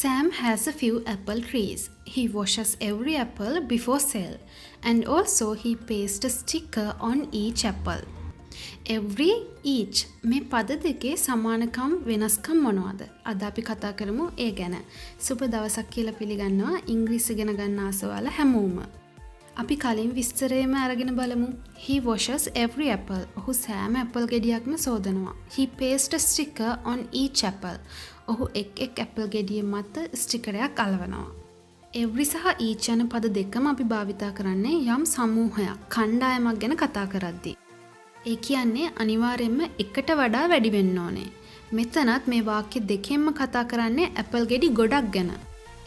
Sam has a few apple trees. He washes every apple before sale, and also he pastes a sticker on each apple. Every each මේ පද දෙකේ සමානකම් වෙනස්කම් මොනවද? අද අපි කතා කරමු ඒ ගැන. සුබ දවසක් කියලා පිළිගන්නවා ඉංග්‍රීසි ඉගෙන ගන්න ආසවල හැමෝම. අපි කලින් විස්තරේම අරගෙන බලමු. He washes every apple. ඔහු සෑම Apple ගෙඩියක්ම සෝදනවා. He pastes a sticker on each apple. ඔහු එක් ඇපල් ගෙඩිය මත ස්ටිකරයක් අලවනවා. every සහ each යන පද දෙකම අපි භාවිතා කරන්නේ යම් සමූහයක්, කණ්ඩායමක් ගැන කතා කරද්දී. ඒ කියන්නේ අනිවාර්යයෙන්ම එකට වඩා වැඩි වෙන්න ඕනේ. මෙතනත් මේ වාක්‍ය දෙකෙන්ම කතා කරන්නේ ඇපල් ගෙඩි ගොඩක් ගැන.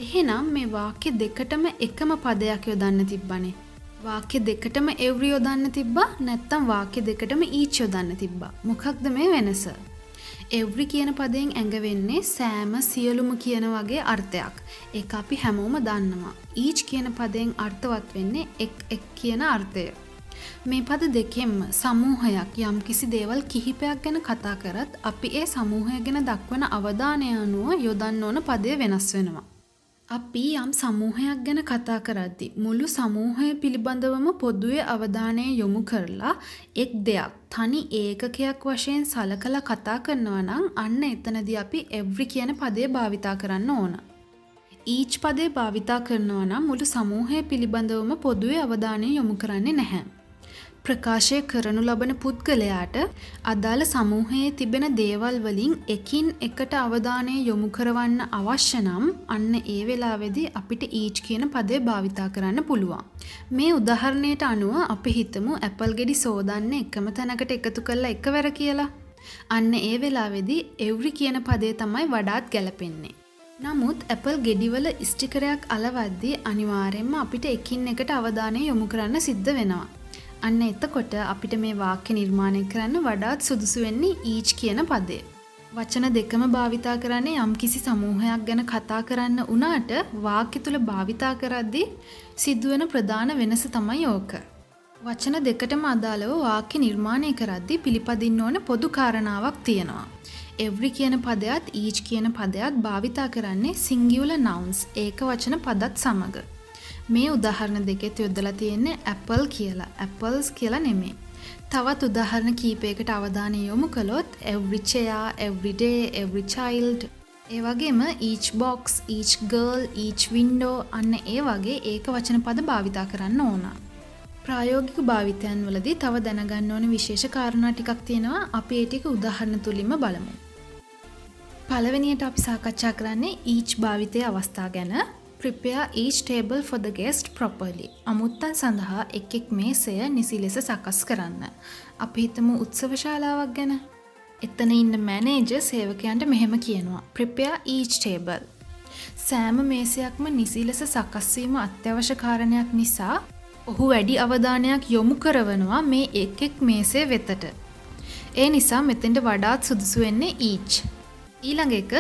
එහෙනම් මේ වාක්‍ය දෙකටම එකම පදයක් යොදන්න තිබ්බනේ. වාක්‍ය දෙකටම every යොදන්න තිබ්බා නැත්නම් වාක්‍ය දෙකටම each යොදන්න තිබ්බා. මොකක්ද මේ වෙනස? every කියන පදයෙන් ඇඟ වෙන්නේ සෑම සියලුම කියන වගේ අර්ථයක්. ඒක අපි හැමෝම දන්නවා. each කියන පදයෙන් අර්ථවත් වෙන්නේ එක් කියන අර්ථය. මේ පද දෙකෙන්ම සමූහයක් යම් කිසි දේවල් කිහිපයක් ගැන කතා කරත් අපි ඒ සමූහය ගැන දක්වන අවධානය අනුව යොදන්න ඕන පදය වෙනස් වෙනවා. අපි යම් සමූහයක් ගැන කතා කරද්දී මුළු සමූහය පිළිබඳවම පොදුවේ අවධානය යොමු කරලා එක් දෙයක් තනි ඒකකයක් වශයෙන් සලකලා කතා කරනවා නම් අන්න එතනදී අපි every කියන පදේ භාවිතා කරන්න ඕන. each පදේ භාවිතා කරනවා නම් මුළු සමූහය පිළිබඳවම පොදුවේ අවධානය යොමු කරන්නේ නැහැ. ප්‍රකාශය කරනු ලබන පුද්ගලයාට අදාළ සමූහයේ තිබෙන දේවල් වලින් එකින් එකට අවධානය යොමු කරවන්න අවශ්‍ය නම් අන්න ඒ වෙලාවේදී අපිට each කියන පදේ භාවිතා කරන්න පුළුවන්. මේ උදාහරණයට අනුව අපි හිතමු ඇපල් ගෙඩි සෝදන්නේ එකම තැනකට එකතු කරලා එකවර කියලා. අන්න ඒ වෙලාවේදී every කියන පදේ තමයි වඩාත් ගැලපෙන්නේ. නමුත් ඇපල් ගෙඩිවල ස්ටිකරයක් අලවද්දී අනිවාර්යයෙන්ම අපිට එකින් එකට අවධානය යොමු කරන්න සිද්ධ වෙනවා. අන්න එතකොට අපිට මේ වාක්‍ය නිර්මාණය කරන්න වඩාත් සුදුසු වෙන්නේ each කියන පදය. වචන දෙකම භාවිතා කරන්නේ යම්කිසි සමූහයක් ගැන කතා කරන්න උනාට වාක්‍ය තුල භාවිතා කරද්දී සිදුවෙන ප්‍රධාන වෙනස තමයි ඕක. වචන දෙකටම අදාළව වාක්‍ය නිර්මාණය කරද්දී පිළිපදින්න ඕන පොදු කාරණාවක් තියෙනවා. every කියන පදයට each කියන පදයට භාවිතා කරන්නේ singular nouns ඒක වචන පදත් සමග. මේ උදාහරණ දෙකෙත් යොදලා තියෙන්නේ apple කියලා. apples කියලා නෙමෙයි. තවත් උදාහරණ කීපයකට අවධානය යොමු කළොත් every chair, every day, every child. ඒ වගේම each box, each girl, each window අන්න ඒ වගේ ඒක වචන පද භාවිතා කරන්න ඕන. ප්‍රායෝගික භාවිතයන් වලදී තව දැනගන්න ඕන විශේෂ කාරණා ටිකක් තියෙනවා. අපි ඒ ටික උදාහරණ තුලින්ම බලමු. පළවෙනියට අපි සාකච්ඡා කරන්නේ each භාවිතයේ අවස්ථා ගැන. Prepare each table for the guest properly. අමුත්තන් සඳහා එක් මේසය නිසි ලෙස සකස් කරන්න. අපි හිතමු උත්සව ශාලාවක් ගැන. එතන ඉන්න මැනේජර් සේවකයන්ට මෙහෙම කියනවා. Prepare each table. සෑම මේසයක්ම නිසි ලෙස සකස් වීම අත්‍යවශ්‍ය කාරණයක් නිසා ඔහු වැඩි අවධානයක් යොමු කරනවා මේ එක් මේසය වෙතට. ඒ නිසා මෙතෙන්ට වඩාත් සුදුසු වෙන්නේ each. ඊළඟ එක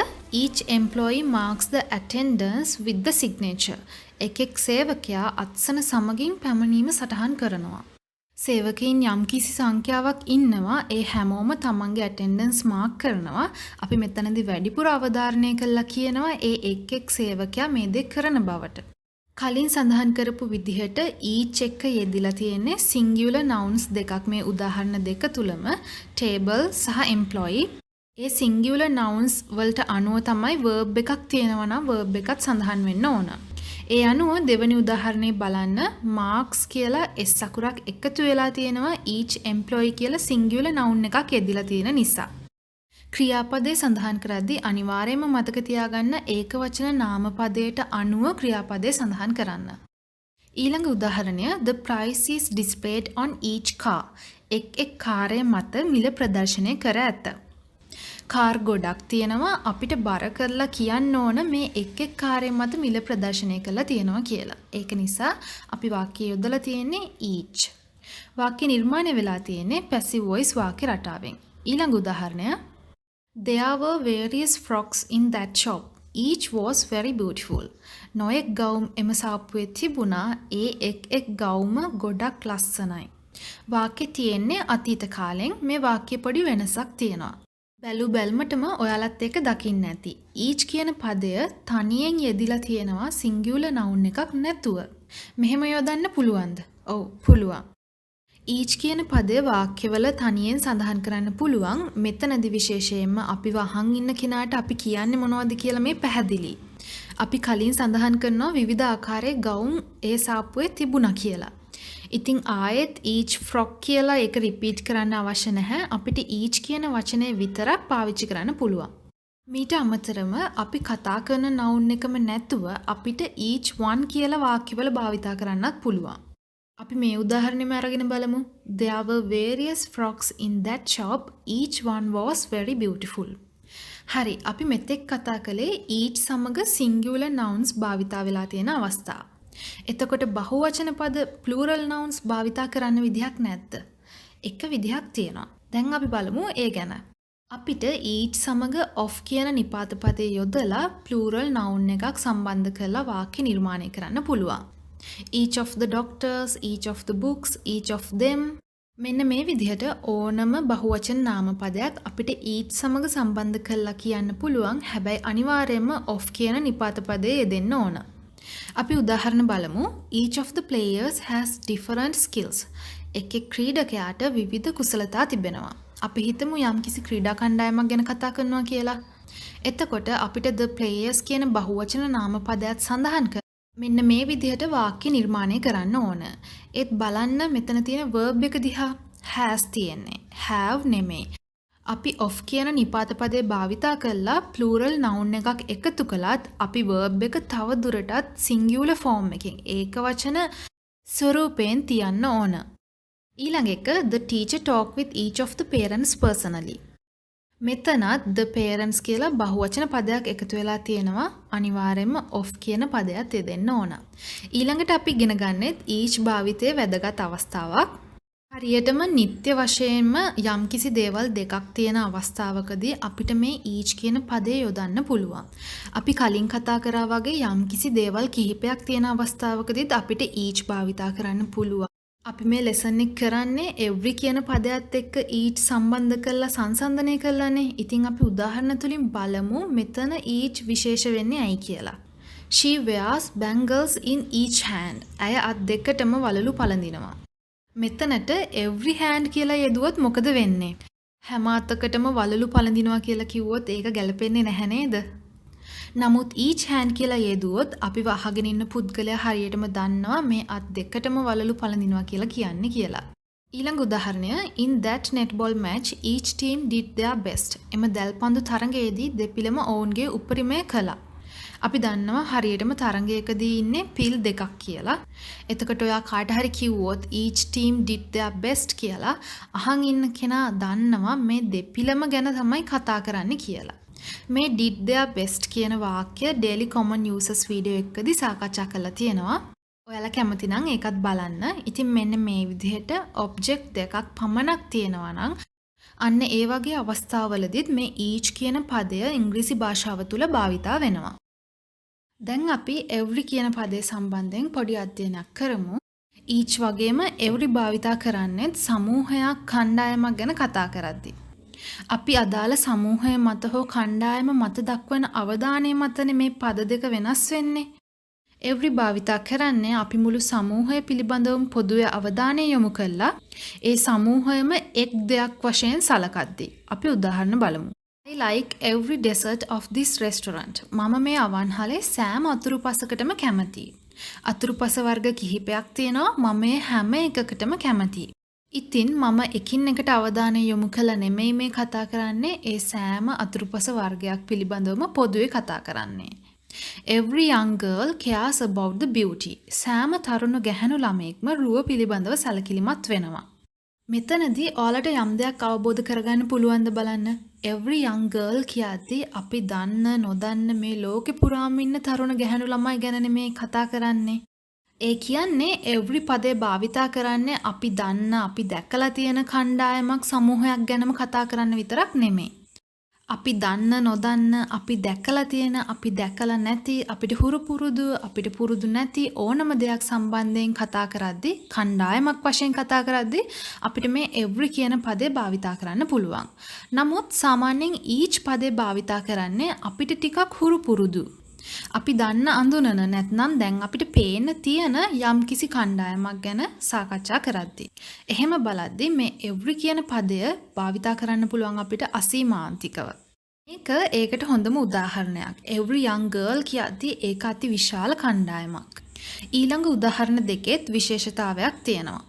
each employee marks the attendance with the signature. එක් සේවකයා අත්සන සමගින් පැමිණීම සටහන් කරනවා. සේවකයින් යම්කිසි සංඛ්‍යාවක් ඉන්නවා. ඒ හැමෝම තමන්ගේ attendance mark කරනවා. අපි මෙතනදී වැඩිපුර අවධාරණය කළා කියනවා ඒ එක් සේවකයා මේ දේ කරන බවට. කලින් සඳහන් කරපු විදිහට each එක යෙදিলা තියෙන්නේ singular nouns දෙකක් මේ උදාහරණ දෙක තුලම table සහ employee. ඒ singular nouns වලට අනුව තමයි verb එකක් තියෙනවා නම් verb එකත් සඳහන් වෙන්න ඕන. ඒ අනුව දෙවෙනි උදාහරණේ බලන්න marks කියලා s අකුරක් එකතු වෙලා තියෙනවා each employee කියලා singular noun එකක් යෙදিলা තියෙන නිසා. ක්‍රියාපදේ සඳහන් කරද්දී අනිවාර්යයෙන්ම මතක තියාගන්න ඒක වචන නාමපදයට අනුව ක්‍රියාපදේ සඳහන් කරන්න. ඊළඟ උදාහරණය the price is displayed on each car. එක් කාර්ය මත මිල ප්‍රදර්ශනය කර ඇත. කාර් ගොඩක් තියෙනවා අපිට බර කරලා කියන්න ඕන මේ එක් කාර්ය මත මිල ප්‍රදර්ශනය කරලා තියෙනවා කියලා. ඒක නිසා අපි වාක්‍ය යොදලා තියෙන්නේ each. වාක්‍ය නිර්මාණය වෙලා තියෙන්නේ passive voice වාක්‍ය රටාවෙන්. ඊළඟ උදාහරණය There were various frocks in that shop. Each was very beautiful. නොයෙක් ගවුම් එම සාප්පුවේ තිබුණා. ඒ එක් ගවුම ගොඩක් ලස්සනයි. වාක්‍ය තියෙන්නේ අතීත කාලෙන්. මේ වාක්‍ය පොඩි වෙනසක් තියෙනවා. බැලු බැල්මටම ඔයාලත් එක දකින්න ඇති. each කියන පදය තනියෙන් යෙදිලා තියෙනවා singular noun එකක් නැතුව. මෙහෙම යොදන්න පුළුවන්ද? ඔව් පුළුවන්. each කියන පදය වාක්‍යවල තනියෙන් සඳහන් කරන්න පුළුවන්. මෙතනදි විශේෂයෙන්ම අපි වහන් ඉන්න කෙනාට අපි කියන්නේ මොනවද කියලා මේ පැහැදිලි. අපි කලින් සඳහන් කරනවා විවිධ ආකාරයේ ගවුම් ඒ සාප්පුවේ තිබුණා කියලා. ඉතින් ආයෙත් each frock කියලා ඒක රිපීට් කරන්න අවශ්‍ය නැහැ. අපිට each කියන වචනේ විතරක් පාවිච්චි කරන්න පුළුවන්. මීට අමතරව අපි කතා කරන noun එකම නැතුව අපිට each one කියලා වාක්‍යවල භාවිතා කරන්නත් පුළුවන්. අපි මේ උදාහරණෙම අරගෙන බලමු. There were various frocks in that shop. Each one was very beautiful. හරි, අපි මෙතෙක් කතා කළේ each සමග singular nouns භාවිතා වෙලා තියෙන අවස්ථා. එතකොට බහුවචන පද plural nouns භාවිතා කරන්න විදිහක් නැද්ද? එක විදිහක් තියෙනවා. දැන් අපි බලමු ඒ ගැන. අපිට each සමග of කියන නිපාත පදේ යොදලා plural noun එකක් සම්බන්ධ කරලා වාක්‍ය නිර්මාණය කරන්න පුළුවන්. Each of the doctors, each of the books, each of them. මෙන්න මේ විදිහට ඕනම බහුවචන නාම පදයක් අපිට each සමග සම්බන්ධ කරලා කියන්න පුළුවන්. හැබැයි අනිවාර්යයෙන්ම of කියන නිපාත පදේ යෙදෙන්න ඕන. අපි උදාහරණ බලමු. Each of the players has different skills. එක් ක්‍රීඩකයාට විවිධ කුසලතා තිබෙනවා. අපි හිතමු යම්කිසි ක්‍රීඩා කණ්ඩායමක් ගැන කතා කරනවා කියලා. එතකොට අපිට the players කියන බහුවචන නාම පදයක් සඳහන් කර මෙන්න මේ විදිහට වාක්‍ය නිර්මාණය කරන්න ඕන. ඒත් බලන්න මෙතන තියෙන verb එක දිහා has තියෙන්නේ. have නෙමෙයි. අපි of කියන නිපාත පදේ භාවිතා කරලා plural noun එකක් එකතු කළත් අපි verb එක තව දුරටත් singular form එකෙන් ඒක වචන ස්වරූපයෙන් තියන්න ඕන. ඊළඟ එක the teacher talk with each of the parents personally. මෙතනත් the parents කියලා බහුවචන පදයක් එකතු වෙලා තියෙනවා. අනිවාර්යයෙන්ම of කියන පදයක් යෙදෙන්න ඕන. ඊළඟට අපි ඉගෙන ගන්නෙත් each භාවිතයේ වැදගත් අවස්ථාවක්. හරියටම නිත්‍ය වශයෙන්ම යම්කිසි දේවල් දෙකක් තියෙන අවස්ථාවකදී අපිට මේ each කියන පදේ යොදන්න පුළුවන්. අපි කලින් කතා කරා වගේ යම්කිසි දේවල් කිහිපයක් තියෙන අවස්ථාවකදීත් අපිට each භාවිතා කරන්න පුළුවන්. අපි මේ ලෙසන් එක කරන්නේ every කියන පදයට එක්ක each සම්බන්ධ කරලා සංසන්දනය කරලානේ. ඉතින් අපි උදාහරණ තුලින් බලමු මෙතන each විශේෂ වෙන්නේ ඇයි කියලා. She wears bangles in each hand. ඇය අත් දෙකටම වලලු පළඳිනවා. මෙතනට every hand කියලා යෙදුවොත් මොකද වෙන්නේ? හැම අතකටම වලලු පළඳිනවා කියලා කිව්වොත් ඒක ගැලපෙන්නේ නැහැ නේද? නමුත් each hand කියලා යෙදුවොත් අපි වහගෙන ඉන්න පුද්ගලයා හරියටම දන්නවා මේ අත් දෙකටම වලලු පළඳිනවා කියලා කියන්නේ කියලා. ඊළඟ උදාහරණය in that netball match each team did their best. එම දැල්පන්දු තරඟයේදී දෙපිළම ඔවුන්ගේ උපරිමය කළා. අපි දන්නවා හරියටම තරඟයකදී ඉන්නේ පිල් දෙකක් කියලා. එතකොට ඔයා කාට හරි කිව්වොත් each team did their best කියලා අහන් ඉන්න කෙනා දන්නවා මේ දෙපිළම ගැන තමයි කතා කරන්නේ කියලා. මේ did their best කියන වාක්‍ය daily common uses වීඩියෝ එකකදී සාකච්ඡා කරලා තියෙනවා. ඔයාලා කැමති නම් ඒකත් බලන්න. ඉතින් මෙන්න මේ විදිහට object දෙකක් පමණක් තියෙනවා නම් අන්න ඒ වගේ අවස්ථාවලදීත් මේ each කියන පදය ඉංග්‍රීසි භාෂාව තුල භාවිතා වෙනවා. දැන් අපි every කියන පදේ සම්බන්ධයෙන් පොඩි අධ්‍යයනයක් කරමු. each වගේම every භාවිතා කරන්නේ සමූහයක් කණ්ඩායමක් ගැන කතා කරද්දී. අපි අදාළ සමූහය මත හෝ කණ්ඩායම මත දක්වන අවධානය මතනේ මේ පද දෙක වෙනස් වෙන්නේ. every භාවිතා කරන්නේ අපි මුළු සමූහය පිළිබඳවම පොදුවේ අවධානය යොමු කළා ඒ සමූහයම එක් දෙයක් වශයෙන් සලකද්දී. අපි උදාහරණ බලමු. I like every dessert of this restaurant. මම මේ අවන්හලේ සෑම අතුරුපසකටම කැමතියි. අතුරුපස වර්ග කිහිපයක් තියෙනවා. මම මේ හැම එකකටම කැමතියි. ඉතින් මම එකින් එකට අවධානය යොමු කළ නෙමෙයි මේ කතා කරන්නේ ඒ සෑම අතුරුපස වර්ගයක් පිළිබඳවම පොදුවේ කතා කරන්නේ. Every young girl cares about the beauty. සෑම තරුණ ගැහැණු ළමයෙක්ම රුව පිළිබඳව සැලකිලිමත් වෙනවා. මෙතනදී ඔයාලට යම් දෙයක් අවබෝධ කරගන්න පුළුවන්ද බලන්න. Every young girl කියද්දී අපි දන්න නොදන්න මේ ලෝකෙ පුරාම ඉන්න තරුණ ගැහැණු ළමයි ගැන නෙමෙයි කතා කරන්නේ. ඒ කියන්නේ every පදේ භාවිතා කරන්නේ අපි දන්න අපි දැකලා තියෙන කණ්ඩායමක් සමූහයක් ගැනම කතා කරන්න විතරක් නෙමෙයි. අපි දන්න නොදන්න අපි දැකලා තියෙන අපි දැකලා නැති අපිට හුරු පුරුදු අපිට පුරුදු නැති ඕනම දෙයක් සම්බන්ධයෙන් කතා කරද්දී කණ්ඩායමක් වශයෙන් කතා කරද්දී අපිට මේ every කියන පදේ භාවිතා කරන්න පුළුවන්. නමුත් සාමාන්‍යයෙන් each පදේ භාවිතා කරන්නේ අපිට ටිකක් හුරු පුරුදු. අපි දන්න අඳුනන නැත්නම් දැන් අපිට පේන්න තියෙන යම් කිසි කණ්ඩායමක් ගැන සාකච්ඡා කරද්දී. එහෙම බලද්දී මේ every කියන පදය භාවිතා කරන්න පුළුවන් අපිට අසීමාන්තිකව. මේක ඒකට හොඳම උදාහරණයක්. every young girl කියද්දී ඒක අති විශාල කණ්ඩායමක්. ඊළඟ උදාහරණ දෙකෙත් විශේෂතාවයක් තියෙනවා.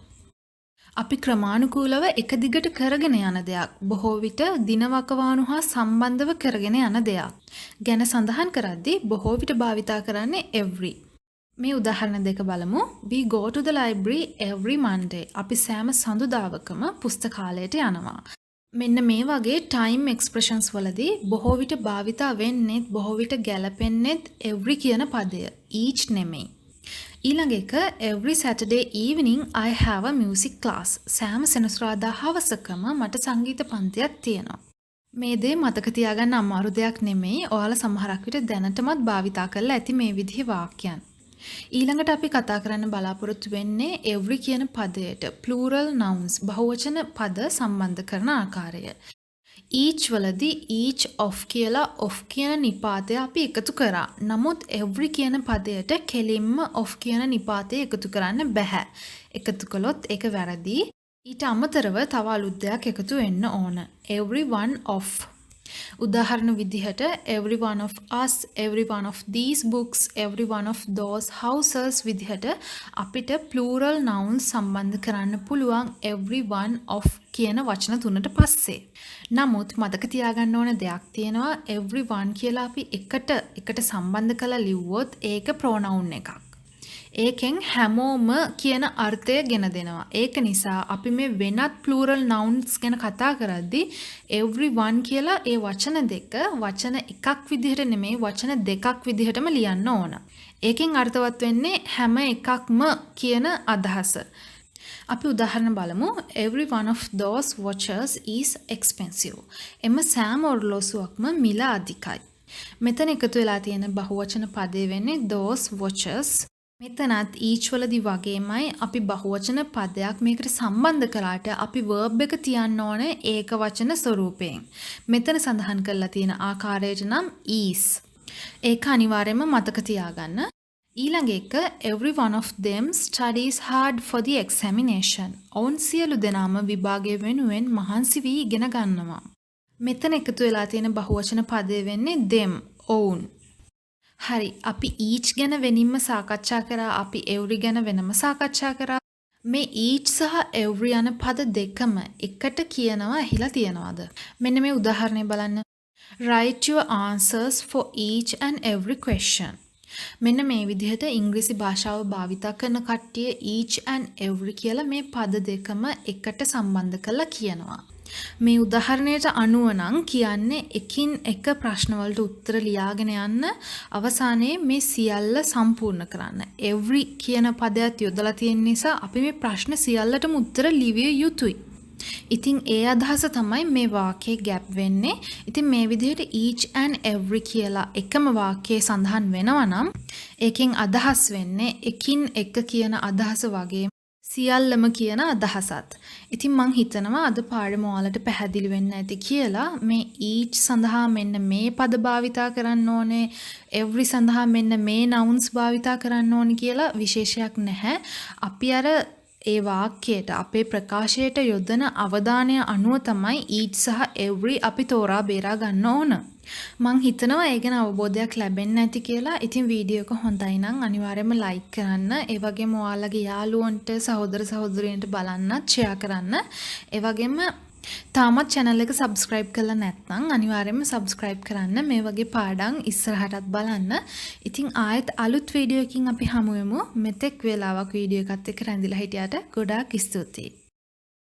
අපි ක්‍රමානුකූලව එක දිගට කරගෙන යන දෙයක්. බොහෝ විට දිනවකවානු හා සම්බන්ධව කරගෙන යන දෙයක්. ගැන සඳහන් කරද්දී බොහෝ විට භාවිතා කරන්නේ every. මේ උදාහරණ දෙක බලමු. We go to the library every Monday. අපි සෑම සඳුදාවකම පුස්තකාලයට යනවා. මෙන්න මේ වගේ time expressions වලදී බොහෝ විට භාවිතා වෙන්නේ බොහෝ විට ගැලපෙන්නේ every කියන පදය. each නෙමෙයි. ඊළඟ එක every Saturday evening I have a music class. සෑම සෙනසුරාදා හවසකම මට සංගීත පන්තියක් තියෙනවා. මේ දේ මතක තියාගන්න අමාරු දෙයක් නෙමෙයි. ඔයාලා සමහරක් විට දැනටමත් භාවිතා කරලා ඇති මේ විදිහේ වාක්‍යයන්. ඊළඟට අපි කතා කරන්න බලාපොරොත්තු වෙන්නේ every කියන පදයට plural nouns බහුවචන පද සම්බන්ධ කරන ආකාරය. each වලදී each of කියලා of කියන නිපාතය අපි එකතු කරා. නමුත් every කියන පදයට කෙලින්ම of කියන නිපාතය එකතු කරන්න බෑ. එකතු කළොත් ඒක වැරදි. ඊට අමතරව තව අලුත් දෙයක් එකතු වෙන්න ඕන. every one of. උදාහරණ විදිහට every one of us, every one of these books, every one of those houses විදිහට අපිට plural nouns සම්බන්ධ කරන්න පුළුවන් every one of කියන වචන තුනට පස්සේ. නමුත් මතක තියාගන්න ඕන දෙයක් තියෙනවා. every one කියලා අපි එකට සම්බන්ධ කරලා ලිව්වොත් ඒක pronoun එකක්. ඒකෙන් හැමෝම කියන අර්ථය ගෙන දෙනවා. ඒක නිසා අපි මේ වෙනත් plural nouns ගැන කතා කරද්දී every one කියලා ඒ වචන දෙක වචන එකක් විදිහට නෙමෙයි වචන දෙකක් විදිහටම ලියන්න ඕන. ඒකෙන් අර්ථවත් වෙන්නේ හැම එකක්ම කියන අදහස. අපි උදාහරණ බලමු. every one of those watches is expensive. එම සෑම ඔරලෝසුවක්ම මිල අධිකයි. මෙතන එකතු වෙලා තියෙන බහුවචන පදේ වෙන්නේ those watches. මෙතනත් each වලදී වගේමයි අපි බහුවචන පදයක් මේකට සම්බන්ධ කළාට අපි verb එක තියන්න ඕනේ ඒක වචන ස්වරූපයෙන්. මෙතන සඳහන් කරලා තියෙන ආකාරයට නම් is. ඒක අනිවාර්යයෙන්ම මතක තියාගන්න. ඊළඟ එක every one of them studies hard for the examination. ඔවුන් සියලු දෙනාම විභාගය වෙනුවෙන් මහන්සි වී ඉගෙන ගන්නවා. මෙතන එකතු වෙලා තියෙන බහුවචන පදේ වෙන්නේ them, ඔවුන්. හරි, අපි each ගැන වෙනින්ම සාකච්ඡා කරා, අපි every ගැන වෙනම සාකච්ඡා කරා. මේ each සහ every යන පද දෙකම එකට කියනවා ඇහිලා තියනවාද? මෙන්න මේ උදාහරණය බලන්න. Write your answers for each and every question. මෙන්න මේ විදිහට ඉංග්‍රීසි භාෂාව භාවිතා කරන කට්ටිය each and every කියලා මේ පද දෙකම එකට සම්බන්ධ කරලා කියනවා. මේ උදාහරණයට අනුව නම් කියන්නේ එකින් එක ප්‍රශ්න වලට උත්තර ලියාගෙන යන්න අවසානයේ මේ සියල්ල සම්පූර්ණ කරන්න. every කියන පදයට යොදලා තියෙන නිසා අපි මේ ප්‍රශ්න සියල්ලටම උත්තර ලිවිය යුතුයි. ඉතින් ඒ අදහස තමයි මේ වාක්‍යයේ ගැප් වෙන්නේ. ඉතින් මේ විදිහට each and every කියලා එකම වාක්‍යයේ සඳහන් වෙනවා නම් ඒකෙන් අදහස් වෙන්නේ එකින් එක කියන අදහස වගේ සියල්ලම කියන අදහසත්. ඉතින් මං හිතනවා අද පාඩම ඔයාලට පැහැදිලි වෙන්න ඇති කියලා. මේ each සඳහා මෙන්න මේ පද භාවිතා කරන්න ඕනේ, every සඳහා මෙන්න මේ nouns භාවිතා කරන්න ඕනේ කියලා විශේෂයක් නැහැ. අපි අර ඒ වාක්‍යයට අපේ ප්‍රකාශයට යොදන අවධානය අනුව තමයි each සහ every අපි තෝරා බේරා ගන්න ඕන. මං හිතනවා ඒ ගැන අවබෝධයක් ලැබෙන්න ඇති කියලා. ඉතින් වීඩියෝ එක හොඳයි නම් අනිවාර්යයෙන්ම ලයික් කරන්න. ඒ වගේම ඔයාලගේ යාළුවන්ට සහෝදර සහෝදරියන්ට බලන්නත් ෂෙයා කරන්න. ඒ වගේම තාමත් channel එක subscribe කරලා නැත්නම් අනිවාර්යයෙන්ම subscribe කරන්න. මේ වගේ පාඩම් ඉස්සරහටත් බලන්න. ඉතින් ආයෙත් අලුත් වීඩියෝ එකකින් අපි හමු වෙමු. මෙතෙක් වේලාවක් වීඩියෝ එකත් එක්ක රැඳිලා හිටියට ගොඩාක් ස්තුතියි.